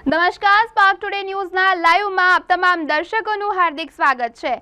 નમસ્કાર, spark today ન્યૂઝના લાઈવમાં આપ તમામ દર્શકોનું હાર્દિક સ્વાગત છે।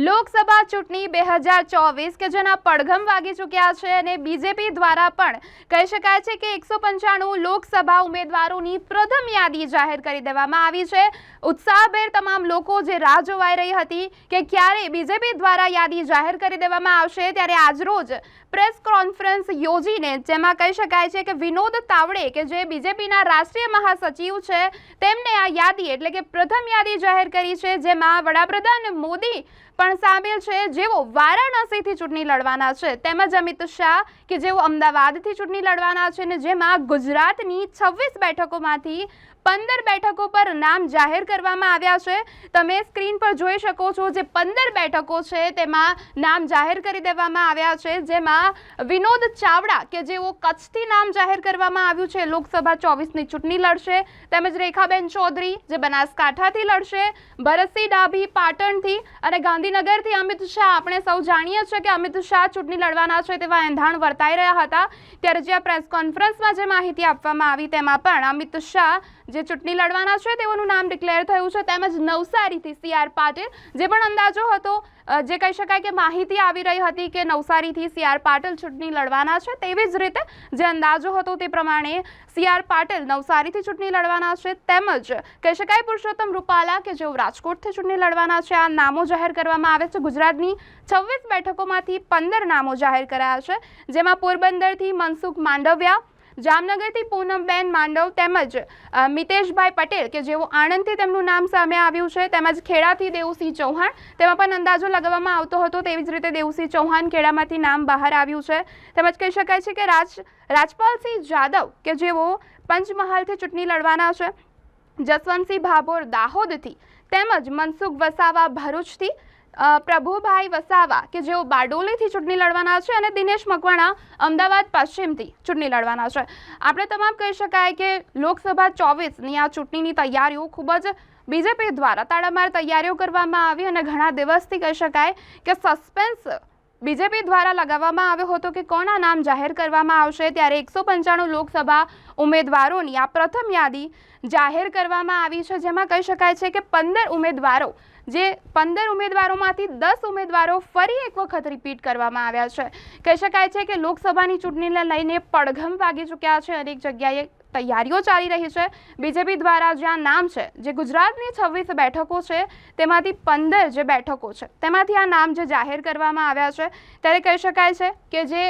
લોકસભા ચૂંટણી 2024 કે જેના પડઘમ વાગી ચૂક્યા છે અને બીજેપી દ્વારા પણ કહી શકાય છે કે 195 લોકસભા ઉમેદવારોની પ્રથમ યાદી જાહેર કરી દેવામાં આવી છે। ઉત્સાહભેર તમામ લોકો જે રાહ જોવાઈ રહી હતી કે ક્યારે બીજેપી દ્વારા યાદી જાહેર કરી દેવામાં આવશે, ત્યારે આજરોજ પ્રેસ કોન્ફરન્સ યોજીને જેમાં કહી શકાય છે કે વિનોદ તાવડે કે જે બીજેપીના રાષ્ટ્રીય મહાસચિવ છે તેમને આ યાદી એટલે કે પ્રથમ યાદી જાહેર કરી છે, જેમાં વડાપ્રધાન મોદી પણ સામેલ છે, જેઓ વારાણસીથી ચૂંટણી લડવાના છે, તેમજ અમિત શાહ કે જેઓ અમદાવાદથી ચૂંટણી લડવાના છે અને જેમાં ગુજરાતની 26 બેઠકોમાંથી 15 બેઠકો પર નામ જાહેર કરવામાં આવ્યા છે। તમે સ્ક્રીન પર જોઈ શકો છો જે 15 બેઠકો છે તેમાં નામ જાહેર કરી દેવામાં આવ્યા છે, જેમાં વિનોદ ચાવડા કે જેઓ કચ્છથી નામ જાહેર કરવામાં આવ્યું છે, લોકસભા 24ની ચૂંટણી લડશે, તેમજ રેખાબેન ચૌધરી જે બનાસકાંઠાથી લડશે, ભરતસિંહ ડાભી પાટણથી અને ગાંધીનગરથી અમિત શાહ। આપણે સૌ જાણીએ છીએ કે અમિત શાહ ચૂંટણી લડવાના છે તેવા એંધાણ વર્તાઈ રહ્યા હતા, ત્યારે જે પ્રેસ કોન્ફરન્સમાં જે માહિતી આપવામાં આવી તેમાં પણ અમિત શાહ જે ચૂંટણી લડવાના છે તેઓનું નામ ડિક્લેર થયું છે, તેમજ નવસારીથી CR પાટીલ જે પણ અંદાજો હતો, જે કહી શકાય કે માહિતી આવી રહી હતી કે નવસારીથી CR પાટીલ ચૂંટણી લડવાના છે, તેવી જ રીતે જે અંદાજો હતો તે પ્રમાણે CR પાટીલ નવસારીથી ચૂંટણી લડવાના છે, તેમજ કહી શકાય પુરુષોત્તમ રૂપાલા કે જેઓ રાજકોટથી ચૂંટણી લડવાના છે। આ નામો જાહેર કરવામાં આવે છે। ગુજરાતની 26 બેઠકોમાંથી 15 નામો જાહેર કરાયા છે, જેમાં પોરબંદરથી મનસુખ માંડવિયા, જામનગરથી પૂનમબેન માંડવ તેમજ મિતેશભાઈ પટેલ કે જેઓ આણંદથી તેમનું નામ સામે આવ્યું છે, તેમજ ખેડાથી દેવસિંહ ચૌહાણ, તેમાં પણ અંદાજો લગાવવામાં આવતો હતો, તેવી જ રીતે દેવસિંહ ચૌહાણ ખેડામાંથી નામ બહાર આવ્યું છે, તેમજ કહી શકાય છે કે રાજપાલસિંહ જાદવ કે જેઓ પંચમહાલથી ચૂંટણી લડવાના છે, જસવંતસિંહ ભાભોર દાહોદથી, તેમજ મનસુખ વસાવા ભરૂચથી, પ્રભુભાઈ વસાવા કે જેઓ બારડોલીથી ચૂંટણી લડવાના છે અને દિનેશ મકવાણા અમદાવાદ પશ્ચિમથી ચૂંટણી લડવાના છે। આપણે તમામ કહી શકાય કે લોકસભા 24ની આ ચૂંટણીની તૈયારીઓ ખૂબ જ બીજેપી દ્વારા તાડામાર તૈયારીઓ કરવામાં આવી અને ઘણા દિવસથી કહી શકાય કે સસ્પેન્સ બીજેપી દ્વારા લગાવવામાં આવ્યો હતો કે કોના નામ જાહેર કરવામાં આવશે, ત્યારે 195 લોકસભા ઉમેદવારોની આ પ્રથમ યાદી જાહેર કરવામાં આવી છે, જેમાં કહી શકાય છે કે 15 ઉમેદવારો જે 15 ઉમેદવારોમાંથી 10 ઉમેદવારો ફરી એક વખત રિપીટ કરવામાં આવ્યા છે। કહી શકાય છે કે લોકસભાની ચૂંટણીને લઈને પડઘમ વાગી ચૂક્યા છે, અનેક જગ્યાએ તૈયારીઓ ચાલી રહી છે। બીજેપી દ્વારા જ્યાં નામ છે જે ગુજરાતની 26 બેઠકો છે તેમાંથી 15 જે બેઠકો છે તેમાંથી આ નામ જે જાહેર કરવામાં આવ્યા છે, ત્યારે કહી શકાય છે કે જે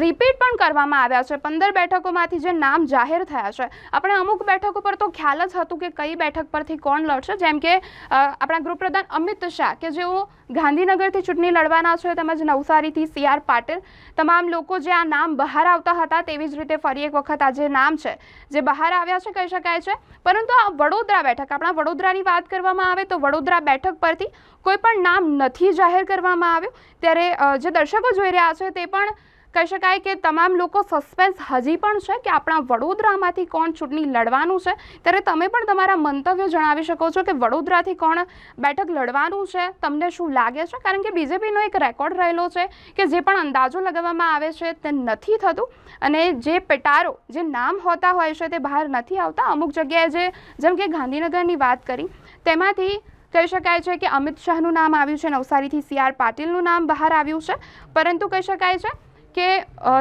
રિપીટ પણ કરવામાં આવ્યા છે। 15 બેઠકોમાંથી જે નામ જાહેર થયા છે, આપણે અમુક બેઠકો પર તો ખ્યાલ જ હતું કે કઈ બેઠક પરથી કોણ લડશે, જેમ કે આપણા ગૃહપ્રધાન અમિત શાહ કે જેઓ ગાંધીનગરથી ચૂંટણી લડવાના છે, તેમજ નવસારીથી CR પાટીલ, તમામ લોકો જે આ નામ બહાર આવતા હતા તેવી જ રીતે ફરી એક વખત આ જે નામ છે જે બહાર આવ્યા છે કહી શકાય છે। પરંતુ આ વડોદરા બેઠક, આપણા વડોદરાની વાત કરવામાં આવે તો વડોદરા બેઠક પરથી કોઈ પણ નામ નથી જાહેર કરવામાં આવ્યું, ત્યારે જે દર્શકો જોઈ રહ્યા છે તે પણ કહી શકાય કે તમામ લોકો સસ્પેન્સ હજી પણ છે કે આપણા વડોદરામાંથી કોણ ચૂંટણી લડવાનું છે, ત્યારે તમે પણ તમારા મંતવ્યો જણાવી શકો છો કે વડોદરાથી કોણ બેઠક લડવાનું છે, તમને શું લાગે છે, કારણ કે બીજેપીનો એક રેકોર્ડ રહેલો છે કે જે પણ અંદાજો લગાવવામાં આવે છે તે નથી થતું અને જે પેટારો જે નામ હોતા હોય છે તે બહાર નથી આવતા। અમુક જગ્યાએ જેમ કે ગાંધીનગરની વાત કરી તેમાંથી કહી શકાય છે કે અમિત શાહનું નામ આવ્યું છે, નવસારીથી CR પાટીલનું નામ બહાર આવ્યું છે, પરંતુ કહી શકાય છે કે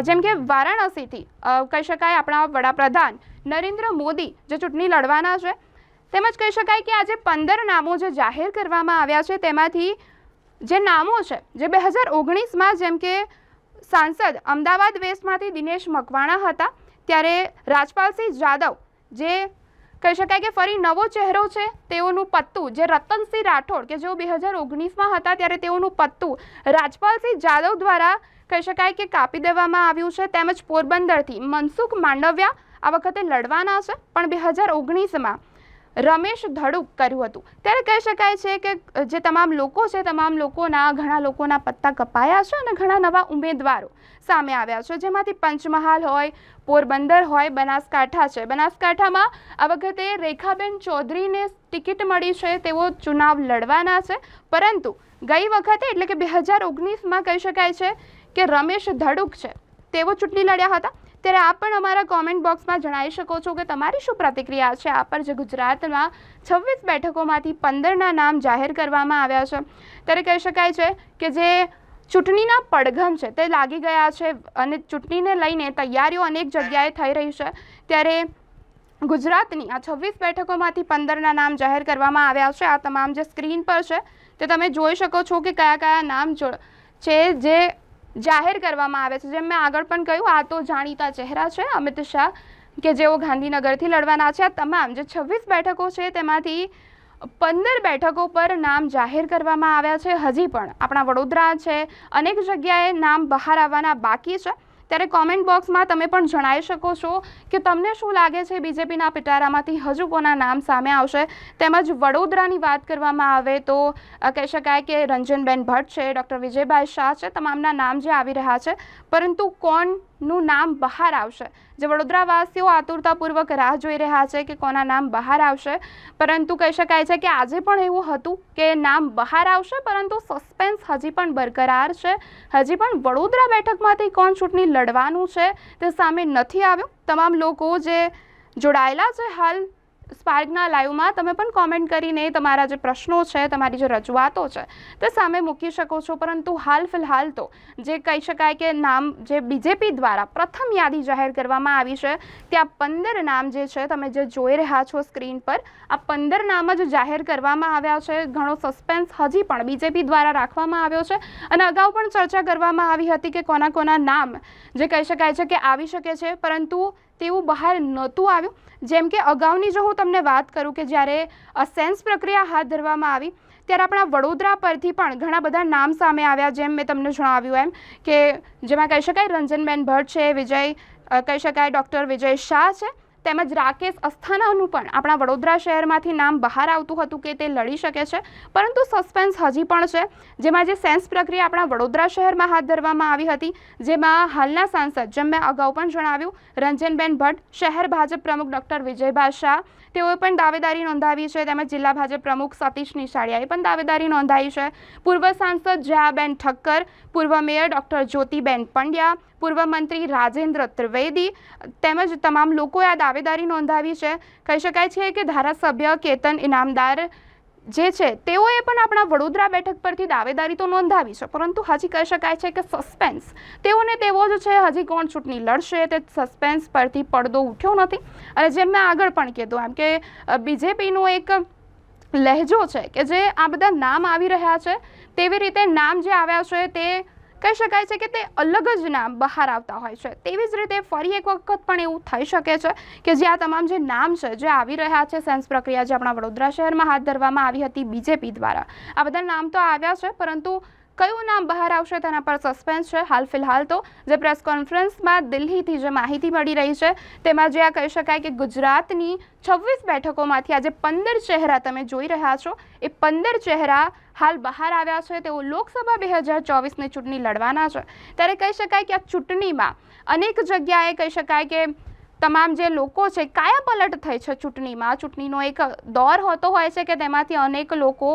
જેમ કે વારાણસીથી કહી શકાય આપણા વડાપ્રધાન નરેન્દ્ર મોદી જે ચૂંટણી લડવાના છે, તેમજ કહી શકાય કે આજે 15 નામો જે જાહેર કરવામાં આવ્યા છે તેમાંથી જે નામો છે જે 2019માં જેમ કે સાંસદ અમદાવાદ વેસ્ટમાંથી દિનેશ મકવાણા હતા, ત્યારે રાજપાલસિંહ જાદવ જે કહી શકાય કે ફરી નવો ચહેરો છે, તેઓનું પત્તું જે રતનસિંહ રાઠોડ કે જેઓ 2019માં હતા ત્યારે તેઓનું પત્તું રાજપાલસિંહ જાદવ દ્વારા કહી શકાય કે કાપી દેવામાં આવ્યું છે, તેમજ પોરબંદરથી મનસુખ માંડવિયા આ વખતે લડવાના છે, પણ 2019માં રમેશ ધડુક કર્યું હતું, ત્યારે કહી શકાય છે કે જે તમામ લોકો છે તમામ ઘણા લોકોના પત્તા કપાયા છે અને ઘણા નવા ઉમેદવારો સામે આવ્યા છે, જેમાંથી પંચમહાલ હોય, પોરબંદર હોય, બનાસકાંઠા છે। બનાસકાંઠામાં આ વખતે રેખાબેન ચૌધરીને ટિકિટ મળી છે, તેઓ ચુનાવ લડવાના છે, પરંતુ ગઈ વખતે એટલે કે 2019માં કહી શકાય છે કે રમેશ ધડુક છે તેઓ ચૂંટણી લડ્યા હતા, ત્યારે આપ પણ અમારા કોમેન્ટ બોક્સમાં જણાવી શકો છો કે તમારી શું પ્રતિક્રિયા છે આ પર જે ગુજરાતમાં 26 બેઠકોમાંથી 15ના નામ જાહેર કરવામાં આવ્યા છે। ત્યારે કહી શકાય છે કે જે ચૂંટણીના પડઘમ છે તે લાગી ગયા છે અને ચૂંટણીને લઈને તૈયારીઓ અનેક જગ્યાએ થઈ રહી છે। ત્યારે ગુજરાતની આ 26 બેઠકોમાંથી 15ના નામ જાહેર કરવામાં આવ્યા છે। આ તમામ જે સ્ક્રીન પર છે તે તમે જોઈ શકો છો કે કયા કયા નામ છે જે જાહેર કરવામાં આવે છે। જેમ મેં આગળ પણ કહ્યું, આ તો જાણીતા ચહેરા છે અમિત શાહ કે જેઓ ગાંધીનગરથી લડવાના છે। આ તમામ જે 26 બેઠકો છે તેમાંથી 15 બેઠકો પર નામ જાહેર કરવામાં આવ્યા છે। હજી પણ આપણા વડોદરા છે, અનેક જગ્યાએ નામ બહાર આવવાના બાકી છે। ત્યારે કોમેન્ટ બોક્સમાં તમે પણ જણાવી શકો છો કે તમને શું લાગે છે બીજેપીના પિટારામાંથી હજુ કોના નામ સામે આવશે। તેમજ વડોદરાની વાત કરવામાં આવે તો કહી શકાય કે રંજનબેન ભટ્ટ છે, ડૉક્ટર વિજયભાઈ શાહ છે, તમામના નામ જે આવી રહ્યા છે, પરંતુ કોણનું નામ બહાર આવશે જે વડોદરાવાસીઓ આતુરતાપૂર્વક રાહ જોઈ રહ્યા છે કે કોના નામ બહાર આવશે। પરંતુ કહી શકાય છે કે આજે પણ એવું હતું કે નામ બહાર આવશે, પરંતુ સસ્પેન્સ હજી પણ બરકરાર છે। હજી પણ વડોદરા બેઠકમાંથી કોણ ચૂંટણી લડવાનું છે તે સામે નથી આવ્યું। તમામ લોકો જે જોડાયેલા છે હાલ સ્પાર્કના લાઈવમાં, તમે પણ કોમેન્ટ કરીને તમારા જે પ્રશ્નો છે, તમારી જે રજૂઆતો છે તે સામે મૂકી શકો છો। પરંતુ હાલ ફિલહાલ તો જે કહી શકાય કે નામ જે બીજેપી દ્વારા પ્રથમ યાદી જાહેર કરવામાં આવી છે ત્યાં 15 નામ જે છે તમે જે જોઈ રહ્યા છો સ્ક્રીન પર, આ 15 નામ જ જાહેર કરવામાં આવ્યા છે। ઘણો સસ્પેન્સ હજી પણ બીજેપી દ્વારા રાખવામાં આવ્યો છે અને અગાઉ પણ ચર્ચા કરવામાં આવી હતી કે કોના કોના નામ જે કહી શકાય છે કે આવી શકે છે, પરંતુ તેવું બહાર નહોતું આવ્યું। જેમ કે અગાઉની જો હું તમને વાત કરું કે જ્યારે સેન્સ પ્રક્રિયા હાથ ધરવામાં આવી ત્યારે આપણા વડોદરા પરથી પણ ઘણા બધા નામ સામે આવ્યા। જેમ મેં તમને જણાવ્યું એમ કે જેમાં કહી શકાય રંજનબેન ભટ્ટ છે, કહી શકાય ડૉક્ટર વિજય શાહ છે, તેમજ રાકેશ અસ્થાનાનું પણ આપણા વડોદરા શહેરમાંથી નામ બહાર આવતું હતું કે તે લડી શકે છે, પરંતુ સસ્પેન્સ હજી પણ છે। જેમાં જે સેન્સ પ્રક્રિયા આપણા વડોદરા શહેરમાં હાથ ધરવામાં આવી હતી, જેમાં હાલના સાંસદ જેમ મેં અગાઉ પણ જણાવ્યું રંજનબેન ભટ્ટ, શહેર ભાજપ પ્રમુખ ડૉક્ટર વિજયભાઈ શાહ તેઓએ પણ દાવેદારી નોંધાવી છે, તેમજ જિલ્લા ભાજપ પ્રમુખ સતીશ નિશાળિયાએ પણ દાવેદારી નોંધાવી છે। પૂર્વ સાંસદ જયાબેન ઠક્કર, પૂર્વ મેયર ડૉક્ટર જ્યોતિબેન પંડ્યા, પૂર્વ મંત્રી રાજેન્દ્ર ત્રિવેદી તેમજ તમામ લોકોએ આ દાવેદારી નોંધાવી છે। કહી શકાય છે કે ધારાસભ્ય કેતન ઇનામદાર જે છે તેઓએ પણ આપણા વડોદરા બેઠક પરથી દાવેદારી તો નોંધાવી છે, પરંતુ હજી કહી શકાય છે કે સસ્પેન્સ તેઓને તેવો જ છે। હજી કોણ ચૂંટણી લડશે તે સસ્પેન્સ પરથી પડદો ઉઠ્યો નથી। અને જેમ મેં આગળ પણ કીધું એમ કે બીજેપીનો એક લહેજો છે કે જે આ બધા નામ આવી રહ્યા છે, તેવી રીતે નામ જે આવ્યા છે તે કહી શકાય છે કે તે અલગ જ નામ બહાર આવતા હોય છે। તેવી જ રીતે ફરી એક વખત પણ એવું થઈ શકે છે કે જે આ તમામ જે નામ છે જે આવી રહ્યા છે, સેન્સ પ્રક્રિયા જે આપણા વડોદરા શહેરમાં હાથ ધરવામાં આવી હતી બીજેપી દ્વારા, આ બધા નામ તો આવ્યા છે, પરંતુ કયું નામ બહાર આવશે તેના પર સસ્પેન્સ છે। હાલ ફિલહાલ તો જે પ્રેસ કોન્ફરન્સમાં દિલ્હીથી જે માહિતી મળી રહી છે તેમાં જે આ કહી શકાય કે ગુજરાતની 26 બેઠકોમાંથી આજે 15 ચહેરા તમે જોઈ રહ્યા છો, એ 15 ચહેરા હાલ બહાર આવ્યા છે। તેઓ લોકસભા 2024ની ચૂંટણી લડવાના છે। ત્યારે કહી શકાય કે આ ચૂંટણીમાં અનેક જગ્યાએ કહી શકાય કે તમામ જે લોકો છે કાયાપલટ થઈ છે ચૂંટણીમાં। ચૂંટણીનો એક દોર હોતો હોય છે કે તેમાંથી અનેક લોકો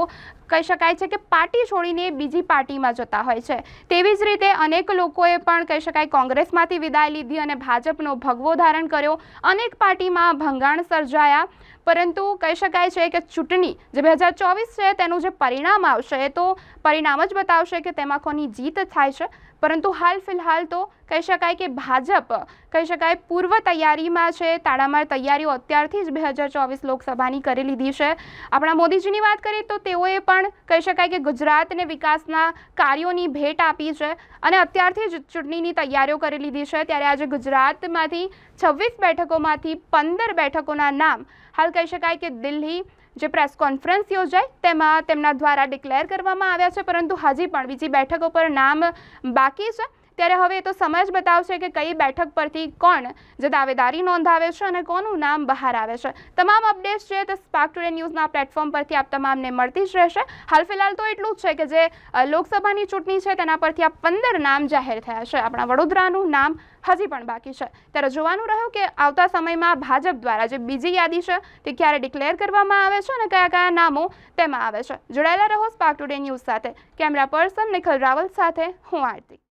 કહી શકાય છે કે પાર્ટી છોડીને બીજી પાર્ટીમાં જતા હોય છે। તેવી જ રીતે અનેક લોકોએ પણ કહી શકાય કોંગ્રેસમાંથી વિદાય લીધી અને ભાજપનો ભગવો ધારણ કર્યો, અનેક પાર્ટીમાં ભંગાણ સર્જાયા। પરંતુ કહી શકાય છે કે ચૂંટણી જે 2024 છે તેનું જે પરિણામ આવશે એ તો પરિણામ જ બતાવશે કે તેમાં કોની જીત થાય છે। પરંતુ હાલ ફિલહાલ તો કહી શકાય કે ભાજપ કહી શકાય પૂર્વ તૈયારીમાં છે, તાડામાર તૈયારીઓ અત્યારથી જ 2024 લોકસભાની કરી લીધી છે। આપણા મોદીજીની વાત કરીએ તો તેઓએ પણ કહી શકાય કે ગુજરાતને વિકાસના કાર્યોની ભેટ આપી છે અને અત્યારથી જ ચૂંટણીની તૈયારીઓ કરી લીધી છે। ત્યારે આજે ગુજરાતમાંથી 26 બેઠકોમાંથી 15 બેઠકોના નામ હાલ કહી શકાય કે દિલ્હી જે પ્રેસ કોન્ફરન્સ યોજાઈ તેમાં તેમના દ્વારા ડિક્લેર કરવામાં આવ્યા છે, પરંતુ હજી પણ બીજી બેઠકો પર નામ બાકી છે। ત્યારે હવે એ તો સમય જ બતાવશે કે કઈ બેઠક પરથી કોણ જે દાવેદારી નોંધાવે છે અને કોનું નામ બહાર આવે છે। તમામ અપડેટ્સ છે તે સ્પાર્ક ટુડે ન્યૂઝના પ્લેટફોર્મ પરથી આપ તમામને મળતી જ રહેશે। હાલ ફિલહાલ તો એટલું જ છે કે જે લોકસભાની ચૂંટણી છે તેના પરથી આ 15 નામ જાહેર થયા છે। આપણા વડોદરાનું નામ હજી પણ બાકી છે। ત્યારે જોવાનું રહ્યું કે આવતા સમયમાં ભાજપ દ્વારા જે બીજી યાદી છે તે ક્યારે ડિક્લેર કરવામાં આવે છે અને કયા કયા નામો તેમાં આવે છે। જોડાયેલા રહો સ્પાર્ક ટુડે ન્યૂઝ સાથે। કેમેરા પર્સન નિખિલ રાવલ સાથે હું આરતી।